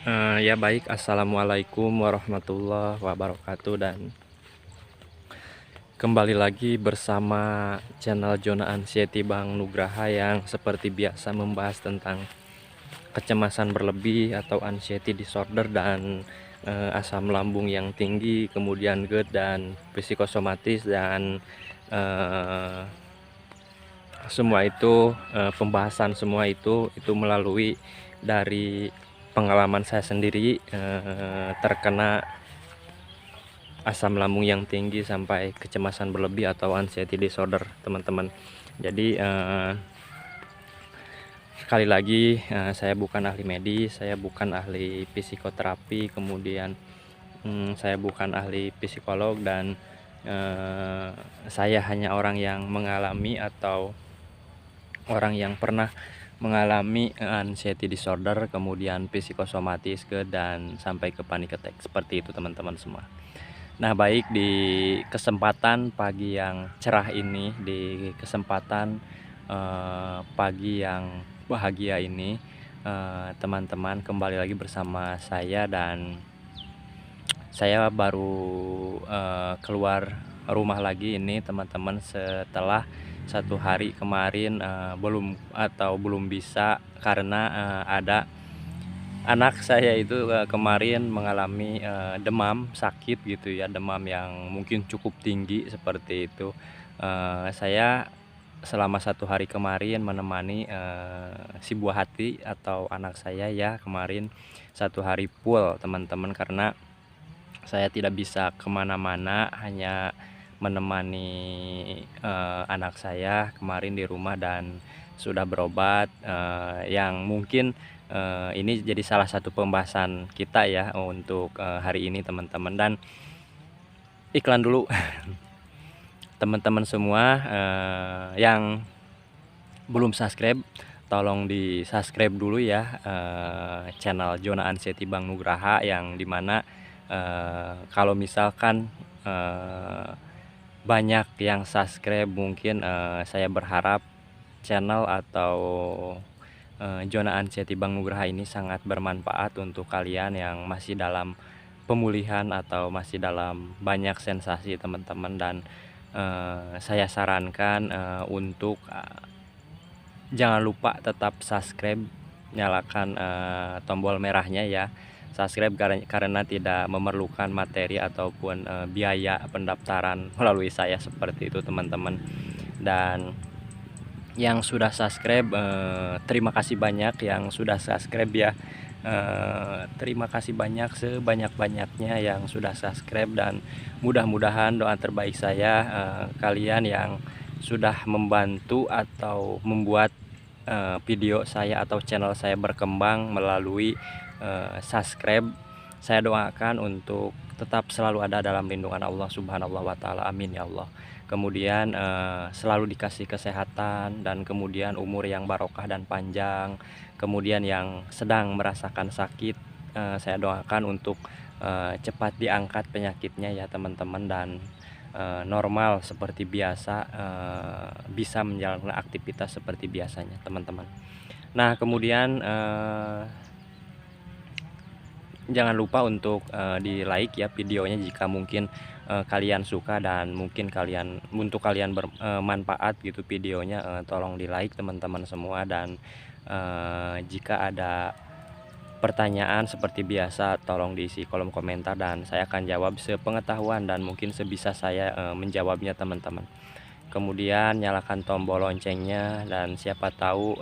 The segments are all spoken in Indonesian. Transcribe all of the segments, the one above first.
Ya baik, Assalamualaikum warahmatullahi wabarakatuh, dan kembali lagi bersama channel Jona Anxiety Bang Nugraha yang seperti biasa membahas tentang kecemasan berlebih atau anxiety disorder dan asam lambung yang tinggi, kemudian GERD dan psikosomatis, dan eh, semua itu pembahasan semua itu melalui dari pengalaman saya sendiri terkena asam lambung yang tinggi sampai kecemasan berlebih atau anxiety disorder, teman-teman. Jadi sekali lagi, saya bukan ahli medis, saya bukan ahli psikoterapi, kemudian saya bukan ahli psikolog, dan saya hanya orang yang mengalami atau orang yang pernah mengalami anxiety disorder, kemudian psikosomatis dan sampai ke panic attack, seperti itu teman-teman semua. Nah, baik, di kesempatan pagi yang cerah ini, di kesempatan pagi yang bahagia ini, teman-teman, kembali lagi bersama saya, dan saya baru keluar rumah lagi ini, teman-teman, setelah 1 hari kemarin belum bisa karena ada anak saya itu kemarin mengalami demam, sakit gitu ya, demam yang mungkin cukup tinggi seperti itu. Saya selama 1 hari kemarin menemani si buah hati atau anak saya ya, kemarin 1 hari full, teman-teman, karena saya tidak bisa kemana-mana, hanya menemani anak saya kemarin di rumah, dan sudah berobat, yang mungkin ini jadi salah satu pembahasan kita ya untuk hari ini, teman-teman. Dan iklan dulu. Teman-teman semua yang belum subscribe, tolong di subscribe dulu ya channel Jona Anxiety Bang Nugraha, yang dimana kalau misalkan banyak yang subscribe, mungkin saya berharap channel atau Jona Anxiety Bang Nugraha ini sangat bermanfaat untuk kalian yang masih dalam pemulihan atau masih dalam banyak sensasi, teman-teman. Dan saya sarankan untuk jangan lupa tetap subscribe, nyalakan tombol merahnya ya, subscribe, karena tidak memerlukan materi ataupun biaya pendaftaran melalui saya, seperti itu, teman-teman. Dan yang sudah subscribe, terima kasih banyak yang sudah subscribe ya. Terima kasih banyak, sebanyak-banyaknya yang sudah subscribe, dan mudah-mudahan doa terbaik saya, kalian yang sudah membantu atau membuat video saya atau channel saya berkembang melalui subscribe, saya doakan untuk tetap selalu ada dalam lindungan Allah Subhanahu wa Ta'ala, amin ya Allah. Kemudian selalu dikasih kesehatan, dan kemudian umur yang barokah dan panjang. Kemudian yang sedang merasakan sakit, saya doakan untuk cepat diangkat penyakitnya ya, teman-teman, dan normal seperti biasa, bisa menjalankan aktivitas seperti biasanya, teman-teman. Nah, kemudian jangan lupa untuk di like ya videonya jika mungkin kalian suka, dan mungkin untuk kalian bermanfaat gitu videonya, tolong di like, teman-teman semua. Dan jika ada pertanyaan seperti biasa, tolong diisi kolom komentar, dan saya akan jawab sepengetahuan dan mungkin sebisa saya menjawabnya, teman-teman. Kemudian nyalakan tombol loncengnya, dan siapa tahu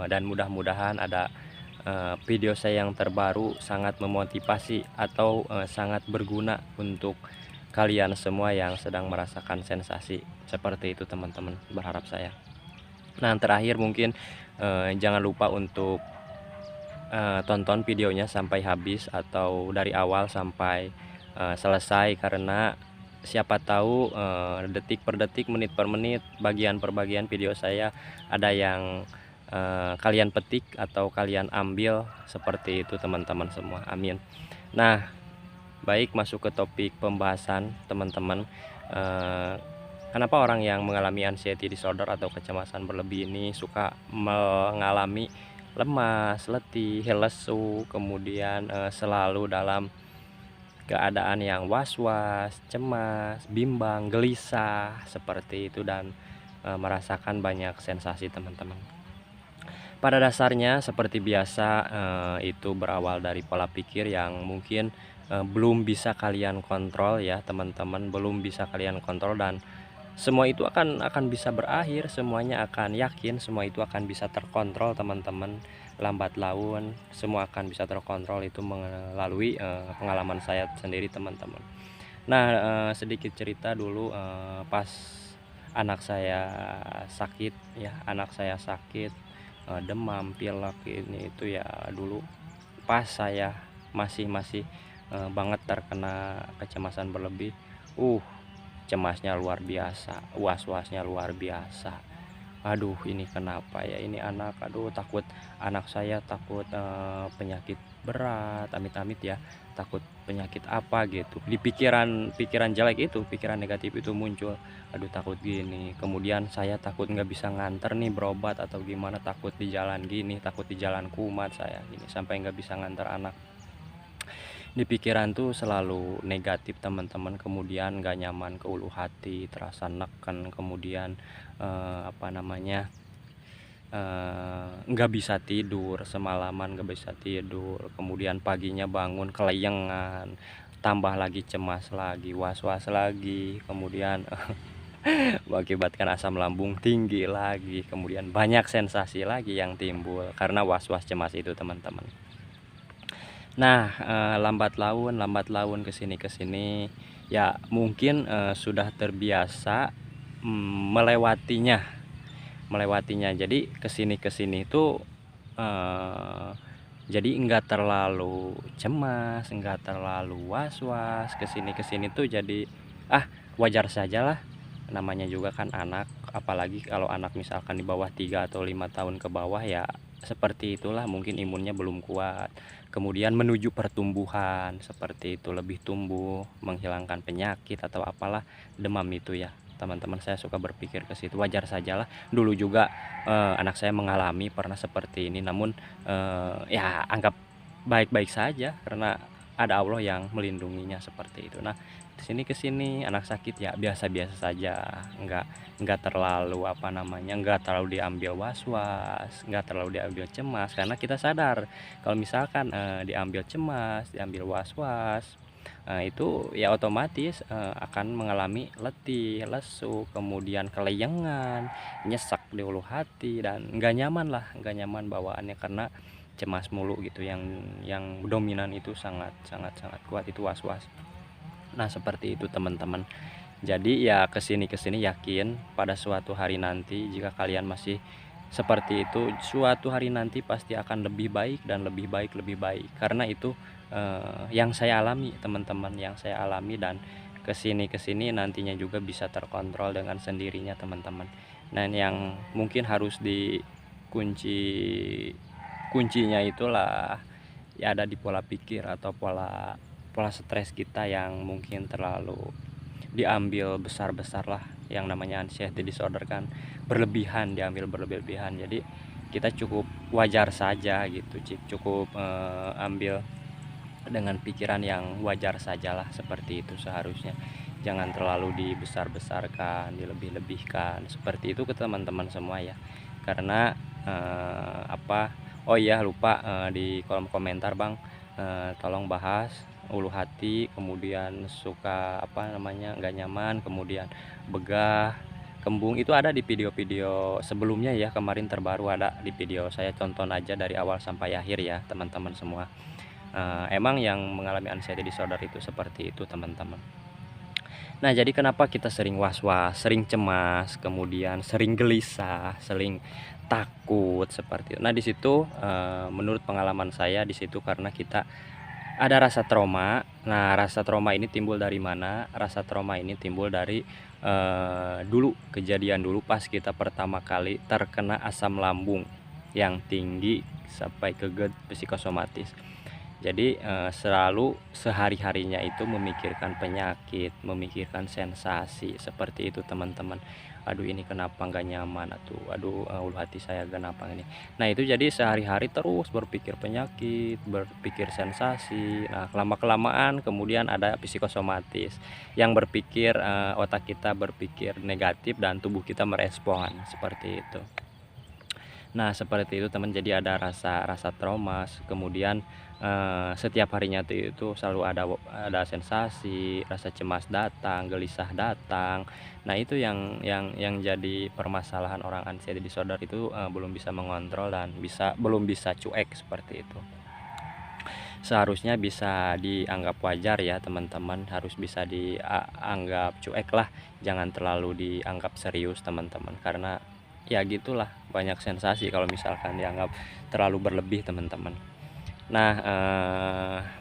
dan mudah-mudahan ada video saya yang terbaru sangat memotivasi atau sangat berguna untuk kalian semua yang sedang merasakan sensasi seperti itu, teman-teman, berharap saya. Nah, terakhir mungkin jangan lupa untuk tonton videonya sampai habis atau dari awal sampai selesai, karena siapa tahu detik per detik, menit per menit, bagian per bagian video saya ada yang kalian petik atau kalian ambil, seperti itu, teman-teman semua, amin. Nah, baik, masuk ke topik pembahasan, teman-teman. Kenapa orang yang mengalami anxiety disorder atau kecemasan berlebih ini suka mengalami lemas, letih, lesu, kemudian selalu dalam keadaan yang was-was, cemas, bimbang, gelisah seperti itu, dan merasakan banyak sensasi teman-teman. Pada dasarnya seperti biasa, itu berawal dari pola pikir yang mungkin belum bisa kalian kontrol ya teman-teman, belum bisa kalian kontrol, dan semua itu akan bisa berakhir, semuanya akan yakin, semua itu akan bisa terkontrol teman-teman. Lambat laun semua akan bisa terkontrol, itu melalui pengalaman saya sendiri teman-teman. Nah, sedikit cerita dulu, pas anak saya sakit ya, anak saya sakit, demam, pilek ini itu ya dulu pas saya masih masih banget terkena kecemasan berlebih. Cemasnya luar biasa, was-wasnya luar biasa. Aduh, ini kenapa ya ini anak, aduh takut anak saya, takut penyakit berat, amit-amit ya, takut penyakit apa gitu. Di pikiran jelek itu, pikiran negatif itu muncul. Aduh takut gini, kemudian saya takut nggak bisa nganter nih berobat atau gimana, takut di jalan gini, takut di jalan kumat saya gini, sampai nggak bisa nganter anak. Di pikiran tuh selalu negatif teman-teman, kemudian gak nyaman ke ulu hati, terasa neken, kemudian apa namanya, nggak bisa tidur semalaman, nggak bisa tidur, kemudian paginya bangun keleyengan, tambah lagi cemas lagi, was-was lagi, kemudian mengakibatkan asam lambung tinggi lagi, kemudian banyak sensasi lagi yang timbul karena was-was cemas itu teman-teman. Nah, lambat laun ke sini ya mungkin sudah terbiasa melewatinya. Jadi ke sini itu jadi enggak terlalu cemas, enggak terlalu was-was, ke sini tuh jadi wajar sajalah, namanya juga kan anak, apalagi kalau anak misalkan di bawah 3 atau 5 tahun ke bawah ya seperti itulah, mungkin imunnya belum kuat. Kemudian menuju pertumbuhan seperti itu, lebih tumbuh, menghilangkan penyakit atau apalah, demam itu ya. Teman-teman, saya suka berpikir ke situ, wajar sajalah. Dulu juga anak saya mengalami pernah seperti ini, namun ya anggap baik-baik saja karena ada Allah yang melindunginya seperti itu. Nah, ke sini anak sakit ya biasa-biasa saja, nggak terlalu apa namanya, nggak terlalu diambil was-was, nggak terlalu diambil cemas, karena kita sadar kalau misalkan diambil cemas, diambil was-was, itu ya otomatis akan mengalami letih, lesu, kemudian keleyengan, nyesek di ulu hati, dan nggak nyaman lah, nggak nyaman bawaannya karena cemas mulu gitu. Yang dominan itu sangat sangat sangat kuat itu was-was. Nah seperti itu teman-teman. Jadi ya kesini yakin pada suatu hari nanti jika kalian masih seperti itu, suatu hari nanti pasti akan lebih baik dan lebih baik, lebih baik. Karena itu yang saya alami teman-teman, yang saya alami, dan kesini nantinya juga bisa terkontrol dengan sendirinya teman-teman. Dan yang mungkin harus kuncinya itulah ya ada di pola pikir atau pola stres kita yang mungkin terlalu diambil besar-besar lah, yang namanya anxiety disorder kan berlebihan, diambil berlebihan. Jadi kita cukup wajar saja gitu, cukup ambil dengan pikiran yang wajar sajalah, seperti itu seharusnya. Jangan terlalu dibesar-besarkan, dilebih-lebihkan, seperti itu ke teman-teman semua ya. Karena oh iya lupa, di kolom komentar Bang, tolong bahas ulu hati, kemudian suka apa namanya nggak nyaman, kemudian begah, kembung, itu ada di video-video sebelumnya ya, kemarin terbaru ada di video saya, tonton aja dari awal sampai akhir ya teman-teman semua. Emang yang mengalami anxiety disorder itu seperti itu teman-teman. Nah jadi kenapa kita sering was-was, sering cemas, kemudian sering gelisah, sering takut seperti itu. Nah di situ menurut pengalaman saya di situ karena kita ada rasa trauma. Nah rasa trauma ini timbul dari mana? Rasa trauma ini timbul dari dulu, kejadian dulu pas kita pertama kali terkena asam lambung yang tinggi sampai ke GERD psikosomatis. Jadi selalu sehari-harinya itu memikirkan penyakit, memikirkan sensasi seperti itu teman-teman. aduh ini kenapa nggak nyaman, atau aduh ulu hati saya kenapa ini. Nah itu jadi sehari-hari terus berpikir penyakit, berpikir sensasi. Nah lama-kelamaan kemudian ada psikosomatis yang berpikir, otak kita berpikir negatif dan tubuh kita merespon seperti itu. Nah seperti itu teman, jadi ada rasa trauma, kemudian setiap harinya itu selalu ada sensasi, rasa cemas datang, gelisah datang. Nah itu yang jadi permasalahan orang anxiety disorder itu, belum bisa mengontrol dan belum bisa cuek seperti itu. Seharusnya bisa dianggap wajar ya teman-teman, harus bisa dianggap cuek lah, jangan terlalu dianggap serius teman-teman, karena ya gitulah, banyak sensasi kalau misalkan dianggap terlalu berlebih teman-teman. Nah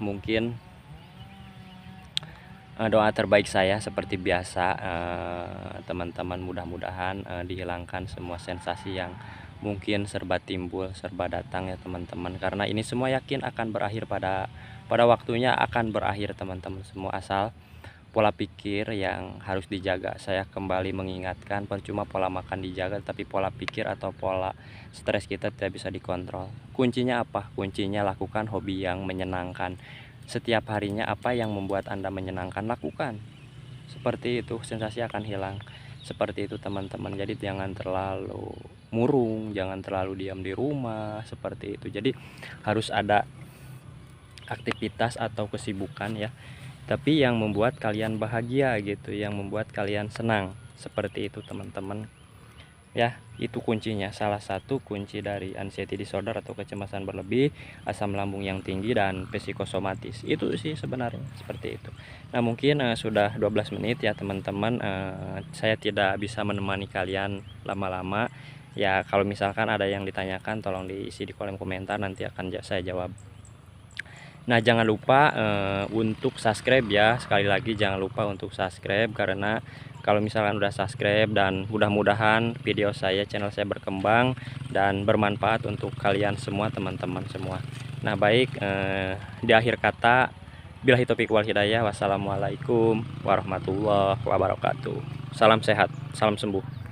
mungkin doa terbaik saya seperti biasa, teman-teman, mudah-mudahan dihilangkan semua sensasi yang mungkin serba timbul, serba datang ya teman-teman, karena ini semua yakin akan berakhir pada waktunya, akan berakhir teman-teman semua, asal pola pikir yang harus dijaga. Saya kembali mengingatkan, percuma pola makan dijaga tapi pola pikir atau pola stres kita tidak bisa dikontrol. Kuncinya apa? Kuncinya lakukan hobi yang menyenangkan. Setiap harinya apa yang membuat Anda menyenangkan, lakukan. Seperti itu, sensasi akan hilang. Seperti itu teman-teman. Jadi jangan terlalu murung, jangan terlalu diam di rumah, seperti itu. Jadi harus ada aktivitas atau kesibukan ya, tapi yang membuat kalian bahagia gitu, yang membuat kalian senang. Seperti itu teman-teman ya. Itu kuncinya, salah satu kunci dari anxiety disorder atau kecemasan berlebih, asam lambung yang tinggi, dan psikosomatis. Itu sih sebenarnya seperti itu. Nah mungkin sudah 12 menit ya teman-teman, saya tidak bisa menemani kalian lama-lama ya. Kalau misalkan ada yang ditanyakan tolong diisi di kolom komentar, nanti akan saya jawab. Nah jangan lupa untuk subscribe ya, sekali lagi jangan lupa untuk subscribe, karena kalau misalkan udah subscribe, dan mudah-mudahan video saya, channel saya berkembang dan bermanfaat untuk kalian semua teman-teman semua. Nah baik, di akhir kata, billahi taufiq wal hidayah, wassalamualaikum warahmatullahi wabarakatuh. Salam sehat, salam sembuh.